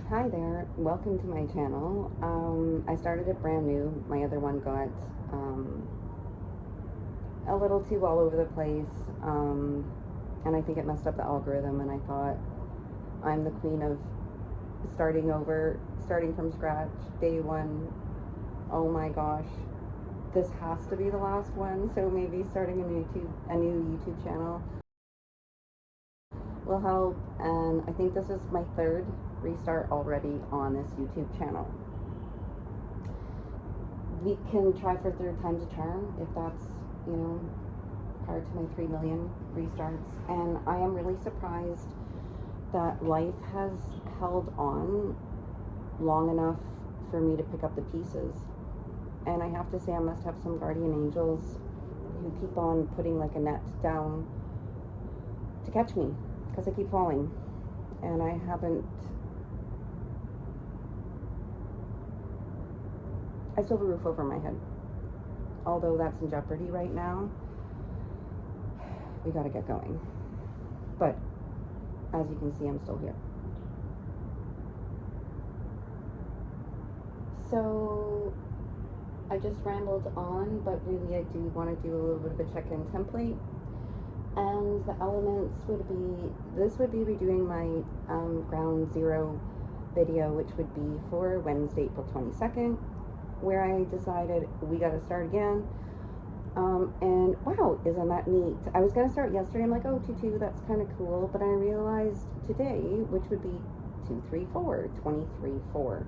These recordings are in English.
Hi there, welcome to my channel. I started it brand new. My other one got a little too all over the place, and I think it messed up the algorithm, and I thought I'm the queen of starting over, starting from scratch, day one. Oh my gosh, this has to be the last one, so maybe starting a new YouTube channel will help, and I think this is my third restart already on this YouTube channel. We can try for third time's a charm if that's, prior to my 3 million restarts. And I am really surprised that life has held on long enough for me to pick up the pieces. And I have to say, I must have some guardian angels who keep on putting like a net down to catch me, because I keep falling, and I still have a roof over my head. Although that's in jeopardy right now, we gotta get going. But as you can see, I'm still here. So I just rambled on, but really I do want to do a little bit of a check-in template. And the elements would be, this would be redoing my ground zero video, which would be for Wednesday, April 22nd, where I decided we got to start again. And wow, isn't that neat? I was going to start yesterday. I'm like, oh, 2-2, that's kind of cool. But I realized today, which would be 2-3-4, 23-4,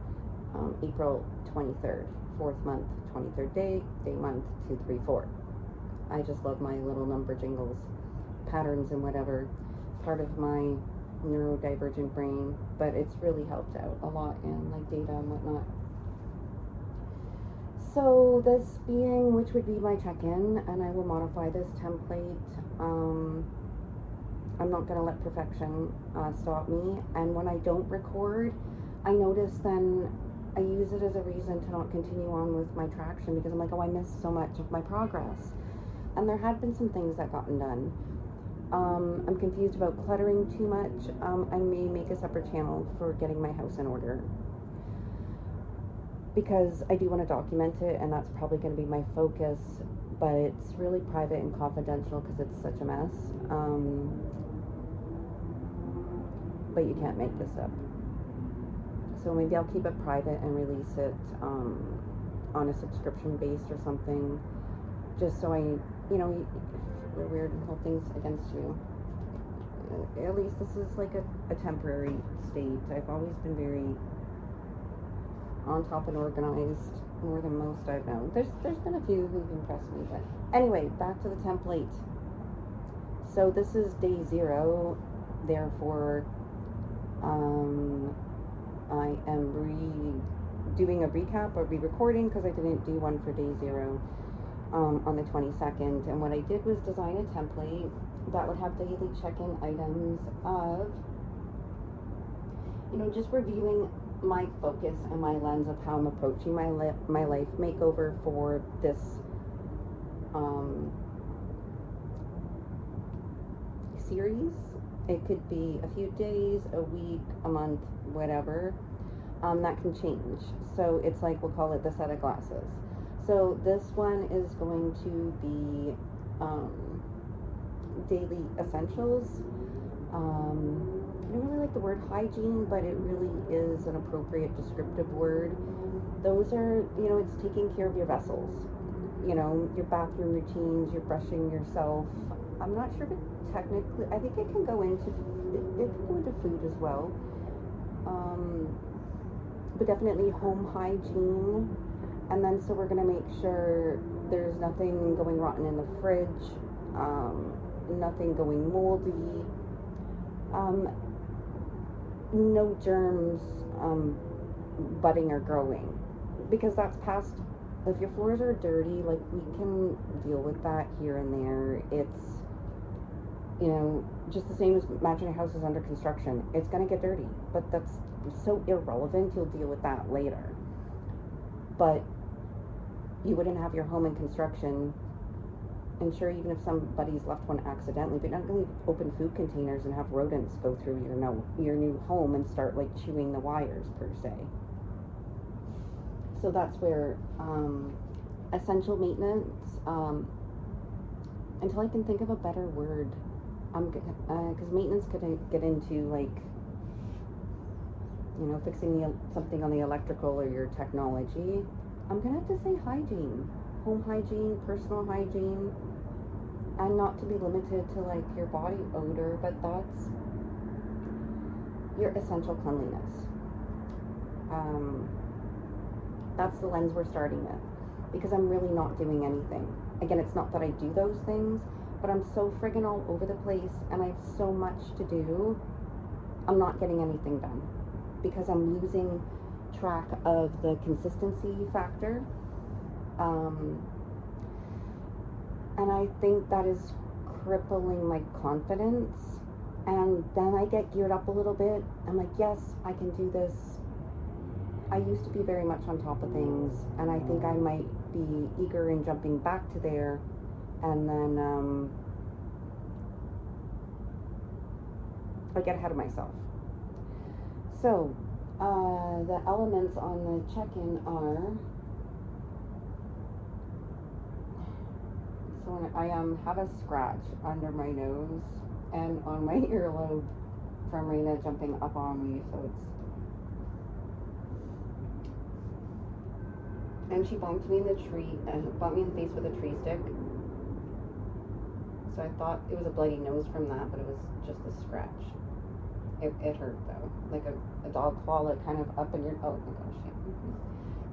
April 23rd, 4th month, 23rd day, day month, 2-3-4. I just love my little number jingles, patterns and whatever, part of my neurodivergent brain, but it's really helped out a lot in like data and whatnot. So this being, which would be my check-in, and I will modify this template. I'm not going to let perfection stop me, and when I don't record, I notice then I use it as a reason to not continue on with my traction, because I'm like, oh, I missed so much of my progress. And there had been some things that gotten done. I'm confused about cluttering too much. I may make a separate channel for getting my house in order, because I do want to document it, and that's probably going to be my focus, but it's really private and confidential because it's such a mess. But you can't make this up. So maybe I'll keep it private and release it on a subscription based or something, just so we're weird and hold things against you. At least this is like a temporary state. I've always been very on top and organized, more than most I've known. There's been a few who've impressed me, but anyway, back to the template. So this is day 0, therefore I am doing a recap or re-recording because I didn't do one for day 0 on the 22nd. And what I did was design a template that would have daily check-in items of, just reviewing my focus and my lens of how I'm approaching my life makeover for this series. It could be a few days, a week, a month, whatever. That can change. So it's like, we'll call it the set of glasses. So this one is going to be daily essentials. I don't really like the word hygiene, but it really is an appropriate descriptive word. Those are, it's taking care of your vessels, your bathroom routines, your brushing yourself. I'm not sure, but technically, I think it can go into food as well. But definitely home hygiene. And then, so we're going to make sure there's nothing going rotten in the fridge, nothing going moldy, no germs budding or growing, because that's past. If your floors are dirty, like, we can deal with that here and there. It's, just the same as imagine your house is under construction. It's going to get dirty, but that's so irrelevant. You'll deal with that later. But you wouldn't have your home in construction And sure, even if somebody's left one accidentally, but not going to leave open food containers and have rodents go through your new home and start like chewing the wires per se. So that's where essential maintenance, until I can think of a better word, because maintenance could get into like, you know, fixing something on the electrical or your technology. I'm gonna have to say hygiene, home hygiene, personal hygiene, and not to be limited to like your body odor, but that's your essential cleanliness. That's the lens we're starting with, because I'm really not doing anything. Again, it's not that I do those things, but I'm so friggin' all over the place and I have so much to do, I'm not getting anything done because I'm losing track of the consistency factor. And I think that is crippling my confidence. And then I get geared up a little bit. I'm like, yes, I can do this. I used to be very much on top of things, and I think I might be eager in jumping back to there, and then I get ahead of myself. So the elements on the check-in are, so when I have a scratch under my nose and on my earlobe from Raina jumping up on me, so it's, and she bumped me in the tree, bumped me in the face with a tree stick. So I thought it was a bloody nose from that, but it was just a scratch. It hurt though, like a dog claw, like kind of up in your, oh my gosh, yeah.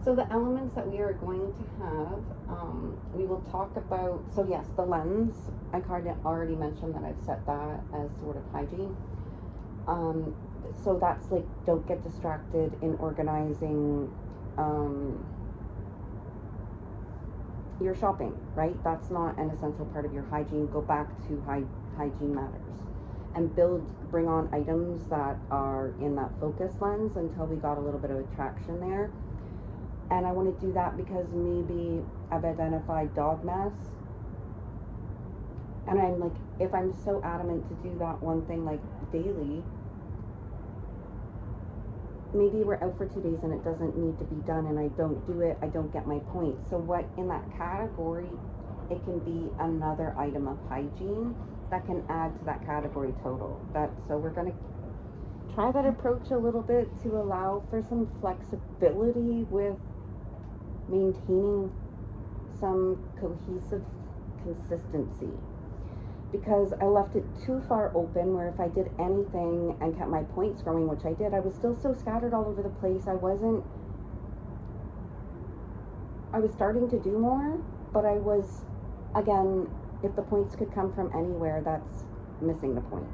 So the elements that we are going to have, we will talk about, so yes, the lens, I kind of already mentioned that I've set that as sort of hygiene. So that's like, don't get distracted in organizing your shopping, right? That's not an essential part of your hygiene. Go back to hygiene matters. And bring on items that are in that focus lens until we got a little bit of attraction there. And I want to do that because maybe I've identified dog mess. And I'm like, if I'm so adamant to do that one thing like daily, maybe we're out for 2 days and it doesn't need to be done and I don't do it, I don't get my point. So what in that category, it can be another item of hygiene that can add to that category total. So we're going to try that approach a little bit to allow for some flexibility with maintaining some cohesive consistency. Because I left it too far open where if I did anything and kept my points growing, which I did, I was still so scattered all over the place. I was starting to do more, but I was, again, if the points could come from anywhere, that's missing the point.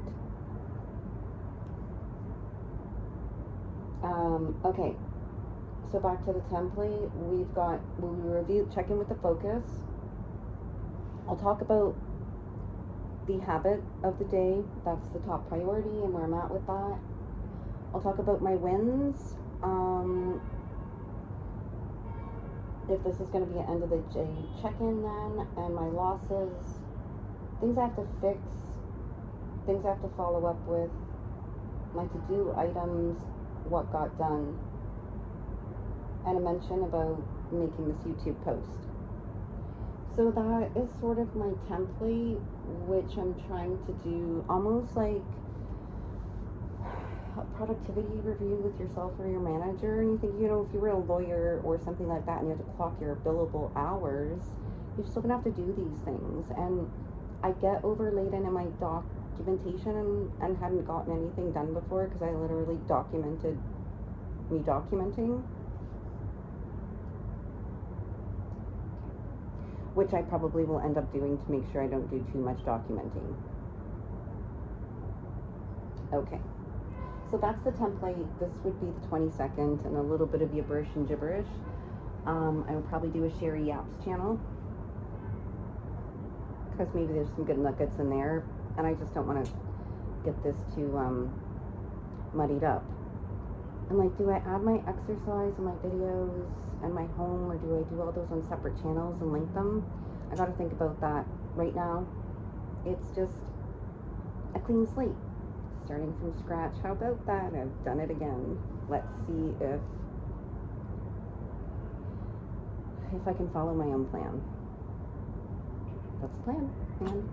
Okay, so back to the template, we review, check in with the focus. I'll talk about the habit of the day, that's the top priority and where I'm at with that. I'll talk about my wins, if this is going to be an end of the day check-in then, and my losses, things I have to fix, things I have to follow up with, my to-do items, what got done, and a mention about making this YouTube post. So that is sort of my template, which I'm trying to do almost like a productivity review with yourself or your manager. And you think, you know, if you were a lawyer or something like that and you have to clock your billable hours, you're still gonna have to do these things. And I get overladen in my documentation and hadn't gotten anything done before because I literally documented me documenting, which I probably will end up doing to make sure I don't do too much documenting. Okay, so that's the template. This would be the 22nd and a little bit of gibberish and gibberish. I will probably do a Sherry Yaps channel because maybe there's some good nuggets in there and I just don't want to get this too muddied up. And like, do I add my exercise and my videos and my home, or do I do all those on separate channels and link them? I gotta think about that. Right now, it's just a clean slate, starting from scratch. How about that? I've done it again. Let's see if I can follow my own plan. That's the plan, and